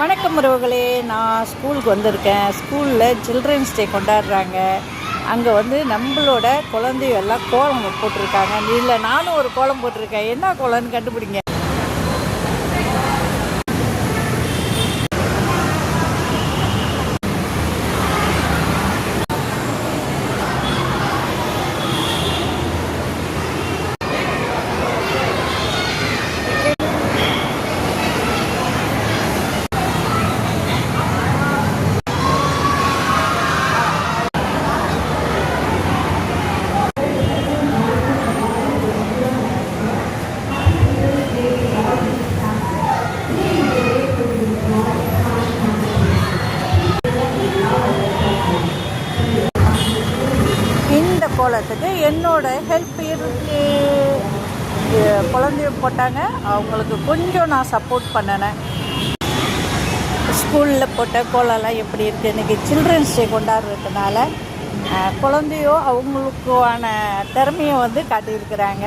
வணக்கம் உறவுகளே, நான் ஸ்கூலுக்கு வந்திருக்கேன். ஸ்கூலில் சில்ட்ரன்ஸ் டே கொண்டாடுறாங்க. அங்கே வந்து நம்மளோட குழந்தையெல்லாம் கோலம் போட்டிருக்காங்க. இல்லை, நானும் ஒரு கோலம் போட்டிருக்கேன். என்ன கோலம்னு கண்டுபிடிங்க. இந்த கோலத்துக்கு என்னோட ஹெல்ப் இருக்கு. குழந்தைய போட்டாங்க, அவங்களுக்கு கொஞ்சம் நான் சப்போர்ட் பண்ணினேன். ஸ்கூலில் போட்ட கோலம்லாம் எப்படி இருக்குது. இன்றைக்கி சில்ட்ரன்ஸ் டே கொண்டாடுறதுனால குழந்தையோ அவங்களுக்கான திறமையை வந்து காட்டியிருக்கிறாங்க.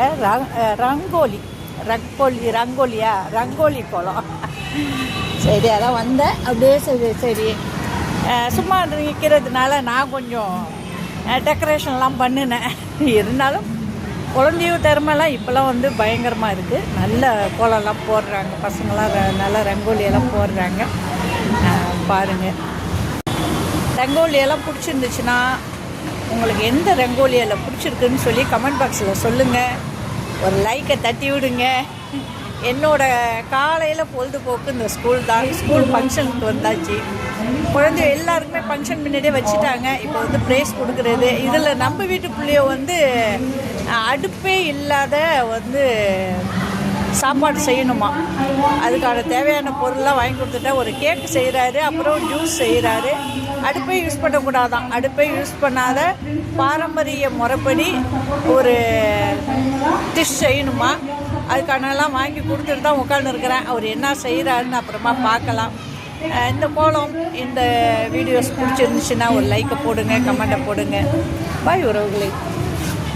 ரங்கோலி கோலம். சரி, அதான் வந்தேன். அப்படியே சரி சும்மா நிற்கிறதுனால நான் கொஞ்சம் டெக்கரேஷன்லாம் பண்ணினேன். இருந்தாலும் குழந்தைய திறமைலாம் இப்போல்லாம் வந்து பயங்கரமாக இருக்குது. நல்ல கோலம்லாம் போடுறாங்க பசங்களாம், நல்ல ரங்கோலியெல்லாம் போடுறாங்க. பாருங்கள், ரங்கோலியெல்லாம் பிடிச்சிருந்துச்சுன்னா உங்களுக்கு எந்த ரங்கோலியெல்லாம் பிடிச்சிருக்குன்னு சொல்லி கமெண்ட் பாக்ஸில் சொல்லுங்கள். ஒரு லைக்கை தட்டி விடுங்க. என்னோடய காலையில் பொழுதுபோக்கு இந்த ஸ்கூல் தான். ஸ்கூல் ஃபங்க்ஷனுக்கு வந்தாச்சு. குழந்தை எல்லாருக்குமே ஃபங்க்ஷன் முன்னாடியே வச்சுட்டாங்க. இப்போ வந்து ப்ரைஸ் கொடுக்குறது. இதில் நம்ம வீட்டு பிள்ளைய வந்து அடுப்பே இல்லாத வந்து சாப்பாடு செய்யணுமா. அதுக்கான தேவையான பொருள்லாம் வாங்கி கொடுத்துட்டா ஒரு கேக்கு செய்கிறாரு, அப்புறம் ஜூஸ் செய்கிறாரு. அடுப்பே யூஸ் பண்ணக்கூடாதான். அடுப்பே யூஸ் பண்ணாத பாரம்பரிய முறைப்படி ஒரு டிஷ் செய்யணுமா. அதுக்கானலாம் வாங்கி கொடுத்துட்டு தான் உட்காந்துருக்கிறேன். அவர் என்ன செய்கிறாருன்னு அப்புறமா பார்க்கலாம். இந்த கோலம், இந்த வீடியோஸ் பிடிச்சிருந்துச்சுன்னா ஒரு லைக்கை போடுங்க, கமெண்ட்டை போடுங்க. பாய் உறவுகளே.